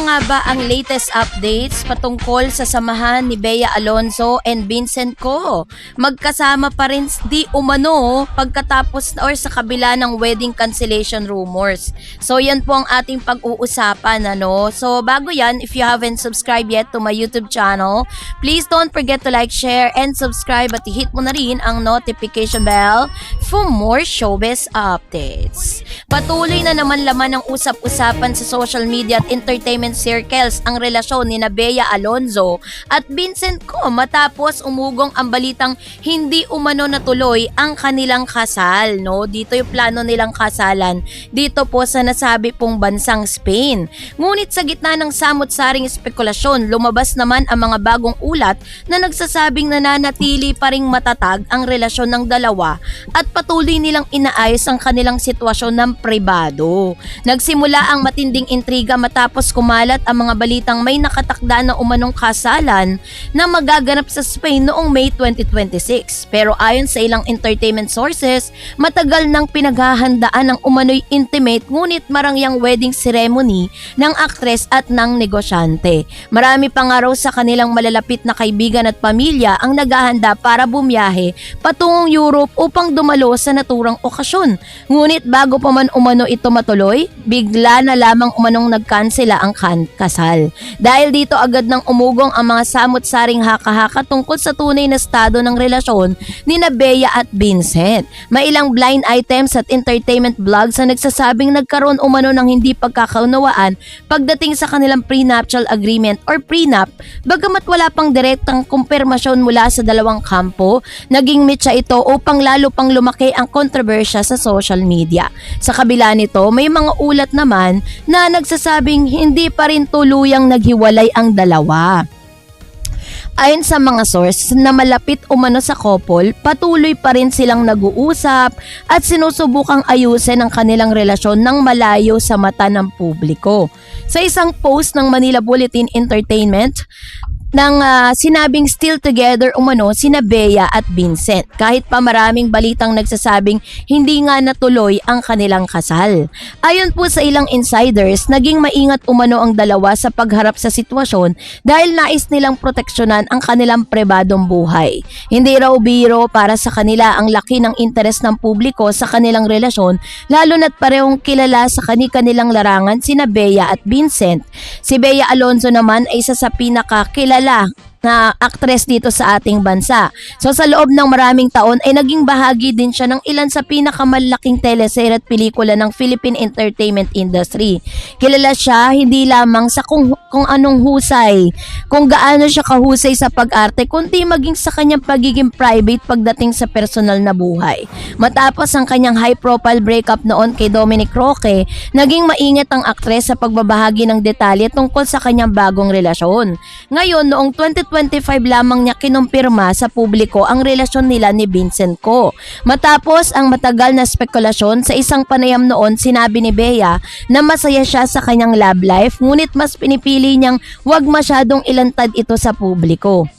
nga ba ang latest updates patungkol sa samahan ni Bea Alonzo and Vincent Co? Magkasama pa rin di umano pagkatapos or sa kabila ng wedding cancellation rumors. So yan po ang ating pag-uusapan. So bago yan, if you haven't subscribed yet to my YouTube channel, please don't forget to like, share, and subscribe at i-hit mo na rin ang notification bell for more showbiz updates. Patuloy na naman laman ng usap-usapan sa social media at entertainment circles ang relasyon ni Bea Alonzo at Vincent Co matapos umugong ang balitang hindi umano natuloy ang kanilang kasal. Dito yung plano nilang kasalan dito po sa nasabi pong bansang Spain. Ngunit sa gitna ng samot-saring espekulasyon, lumabas naman ang mga bagong ulat na nagsasabing nananatili pa ring matatag ang relasyon ng dalawa at patuloy nilang inaayos ang kanilang sitwasyon ng pribado. Nagsimula ang matinding intriga matapos kumalat ang mga balitang may nakatakda na umanong kasalan na magaganap sa Spain noong May 2026. Pero ayon sa ilang entertainment sources, matagal nang pinaghahandaan ng umano'y intimate ngunit marangyang wedding ceremony ng aktres at ng negosyante. Marami pa nga raw sa kanilang malalapit na kaibigan at pamilya ang naghahanda para bumiyahe patungong Europe upang dumalo sa naturang okasyon. Ngunit bago pa man umano ito matuloy, bigla na lamang umanong nagkansela ang kasal. Dahil dito agad nang umugong ang mga samot-saring haka-haka tungkol sa tunay na estado ng relasyon ni Bea at Vincent. May ilang blind items at entertainment blogs na nagsasabing nagkaroon umano ng hindi pagkakaunawaan pagdating sa kanilang prenuptial agreement or prenup, bagamat wala pang direktang kumpirmasyon mula sa dalawang kampo. Naging mitya ito upang lalo pang lumaki ang kontrobersya sa social media. Sa kabila nito, may mga ulat naman na nagsasabing hindi pa rin tuluyang naghiwalay ang dalawa. Ayon sa mga source na malapit umano sa couple, patuloy pa rin silang nag-uusap at sinusubukang ayusin ang kanilang relasyon ng malayo sa mata ng publiko. Sa isang post ng Manila Bulletin Entertainment, nang sinabing still together umano sina Bea at Vincent kahit pa maraming balitang nagsasabing hindi nga natuloy ang kanilang kasal. Ayon po sa ilang insiders, naging maingat umano ang dalawa sa pagharap sa sitwasyon dahil nais nilang proteksyonan ang kanilang pribadong buhay. Hindi raw biro para sa kanila ang laki ng interes ng publiko sa kanilang relasyon, lalo na't parehong kilala sa kani-kanilang larangan sina Bea at Vincent. Si Bea Alonzo naman ay isa sa pinakakilala na aktres dito sa ating bansa. So sa loob ng maraming taon ay naging bahagi din siya ng ilan sa pinakamalaking teleserye at pelikula ng Philippine entertainment industry. Kilala siya hindi lamang sa kung anong husay, kung gaano siya kahusay sa pag-arte, kundi maging sa kanyang pagiging private pagdating sa personal na buhay. Matapos ang kanyang high-profile breakup noon kay Dominic Roque, naging maingat ang aktres sa pagbabahagi ng detalye tungkol sa kanyang bagong relasyon. Ngayon, noong 2025 lamang niya kinumpirma sa publiko ang relasyon nila ni Vincent Co. Matapos ang matagal na spekulasyon, sa isang panayam noon sinabi ni Bea na masaya siya sa kanyang love life ngunit mas pinipili niyang wag masyadong ilantad ito sa publiko.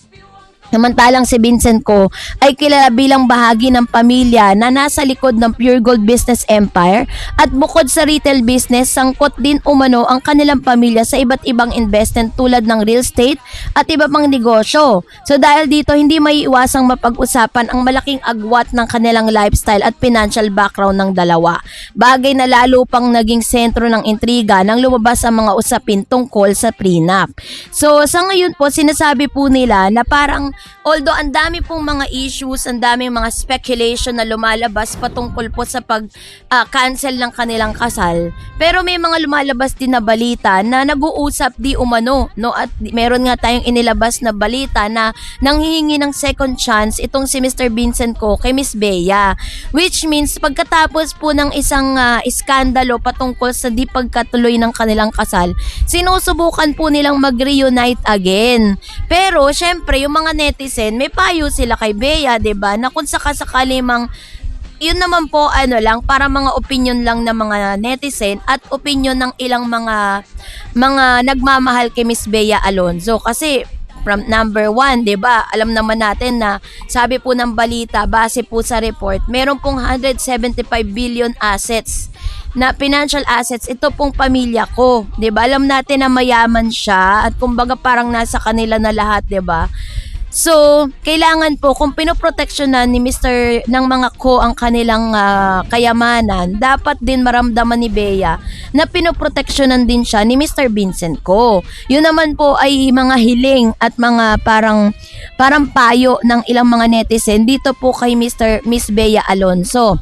Samantalang si Vincent Co ay kilala bilang bahagi ng pamilya na nasa likod ng Pure Gold Business Empire at bukod sa retail business, sangkot din umano ang kanilang pamilya sa iba't ibang investment tulad ng real estate at iba pang negosyo. So dahil dito hindi maiiwasang mapag-usapan ang malaking agwat ng kanilang lifestyle at financial background ng dalawa. Bagay na lalo pang naging sentro ng intriga nang lumabas ang mga usapin tungkol sa prenup. So sa ngayon po sinasabi po nila na parang although ang dami pong mga issues, ang daming mga speculation na lumalabas patungkol po sa pag-cancel ng kanilang kasal, pero may mga lumalabas din na balita na nag-uusap di umano, at meron nga tayong inilabas na balita na nanghihingi ng second chance itong si Mr. Vincent Co kay Miss Bea, which means pagkatapos po ng isang iskandalo patungkol sa di pagkatuloy ng kanilang kasal, sinusubukan po nilang mag-reunite again. Pero syempre yung mga netizen, may payo sila kay Bea, 'di ba? Na kung sakasakali mang yun naman po lang para mga opinion lang ng mga netizen at opinion ng ilang mga nagmamahal kay Miss Bea Alonzo, kasi from number 1, 'di ba? Alam naman natin na sabi po ng balita, base po sa report, meron pong 175 billion assets na financial assets, ito pong pamilya ko, 'di ba? Alam natin na mayaman siya at kumbaga parang nasa kanila na lahat, 'di ba? So, kailangan po kung pinoproteksyonan ni Mr. ng mga ko ang kanilang kayamanan, dapat din maramdaman ni Bea na pinoproteksyonan din siya ni Mr. Vincent Ko. Yun naman po ay mga hiling at mga parang payo ng ilang mga netizen dito po kay Miss Bea Alonzo.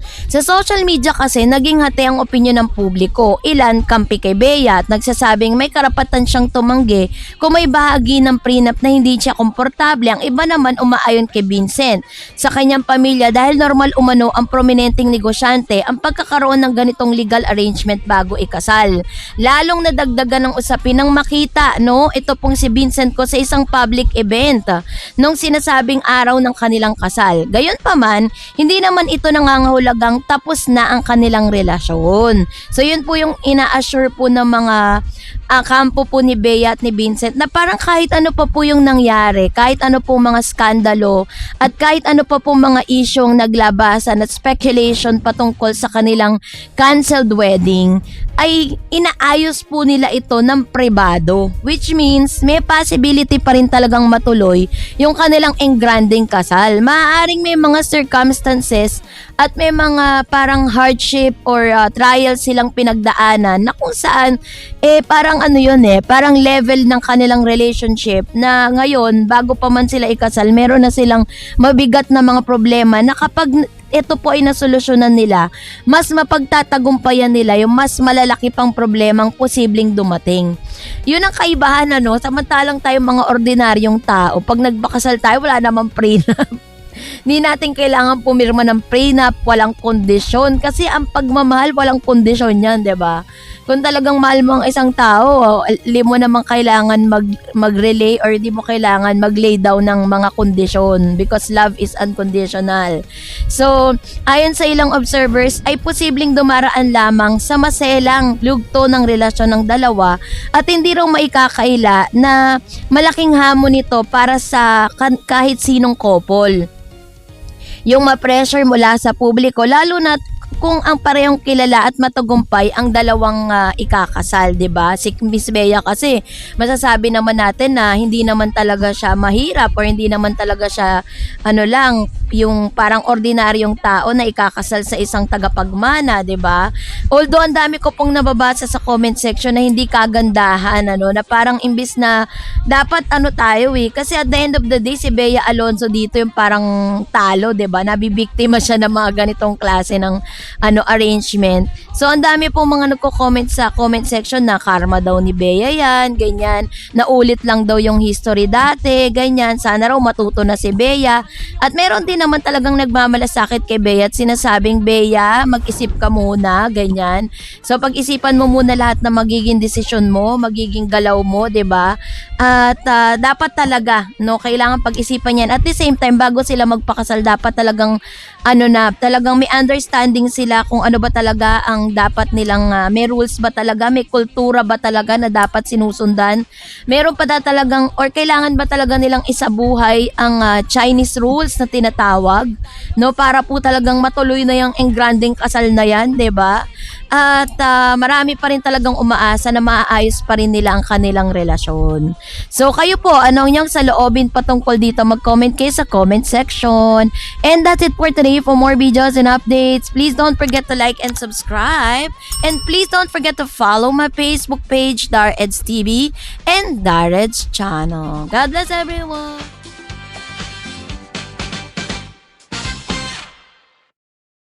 Sa social media kasi, naging hati ang opinyon ng publiko. Ilan kampi kay Bea at nagsasabing may karapatan siyang tumanggi kung may bahagi ng prenup na hindi siya komportable. Ang iba naman umaayon kay Vincent sa kanyang pamilya dahil normal umano ang prominenteng negosyante ang pagkakaroon ng ganitong legal arrangement bago ikasal. Lalong nadagdagan ng usapin ng makita, no? Ito pong si Vincent Ko sa isang public event nung sinasabing araw ng kanilang kasal. Gayunpaman, hindi naman ito nangangahulugang tapos na ang kanilang relasyon. So yun po yung ina-assure po ng mga kampo po ni Bea at ni Vincent na parang kahit ano pa po yung nangyari, kahit ano po mga skandalo at kahit ano pa po mga isyong naglabasan at speculation patungkol sa kanilang canceled wedding, ay inaayos po nila ito ng pribado, which means may possibility pa rin talagang matuloy yung kanilang engranding kasal. Maaaring may mga circumstances at may mga parang hardship or trial silang pinagdaanan na kung saan parang ano yun parang level ng kanilang relationship na ngayon bago pa man sila ikasal meron na silang mabigat na mga problema na kapag ito po ay nasolusyonan nila, mas mapagtatagumpayan nila yung mas malalaki pang problemang posibleng dumating. Yun ang kaibahan samantalang tayong mga ordinaryong tao, pag nagbakasal tayo wala namang prenup. Hindi natin kailangan pumirma ng prenup, walang kondisyon. Kasi ang pagmamahal, walang kondisyon yan, 'di ba? Kung talagang mahal mo ang isang tao, hindi mo naman kailangan mag-relay or di mo kailangan mag-lay down ng mga kondisyon because love is unconditional. So, ayon sa ilang observers, ay posibleng dumaraan lamang sa maselang lugto ng relasyon ng dalawa at hindi raw maikakaila na malaking hamon nito para sa kahit sinong couple. Yung ma-pressure mula sa publiko, lalo na kung ang parehong kilala at matagumpay ang dalawang ikakasal, 'di ba? Si Miss Bea kasi masasabi naman natin na hindi naman talaga siya mahirap or hindi naman talaga siya lang yung parang ordinaryong tao na ikakasal sa isang tagapagmana, 'di ba? Although ang dami ko pong nababasa sa comment section na hindi kagandahan na parang imbis na dapat tayo kasi at the end of the day si Bea Alonzo dito yung parang talo, 'di ba? Nabibiktima siya ng mga ganitong klase ng arrangement. So ang dami pong mga nagko-comment sa comment section na karma daw ni Bea yan, ganyan, naulit lang daw yung history dati, ganyan, sana raw matuto na si Bea. At meron din naman talagang nagmamalasakit kay Bea at sinasabing, Bea, mag-isip ka muna, ganyan. So pag-isipan mo muna lahat na magiging desisyon mo, magiging galaw mo, 'di ba? At dapat talaga, kailangan pag-isipan yan. At the same time, bago sila magpakasal, dapat talagang talagang may understanding sila kung ano ba talaga ang dapat nilang, may rules ba talaga, may kultura ba talaga na dapat sinusundan. Meron pa talagang, or kailangan ba talaga nilang isabuhay ang Chinese rules na tinatawag, para po talagang matuloy na yung engranding kasal na yan, 'di ba? At marami pa rin talagang umaasa na maaayos pa rin nila ang kanilang relasyon. So kayo po, anong inyong saloobin patungkol dito? Mag-comment kayo sa comment section. And that's it for today. For more videos and updates, please don't forget to like and subscribe. And please don't forget to follow my Facebook page, Dareds TV and Dareds channel. God bless everyone!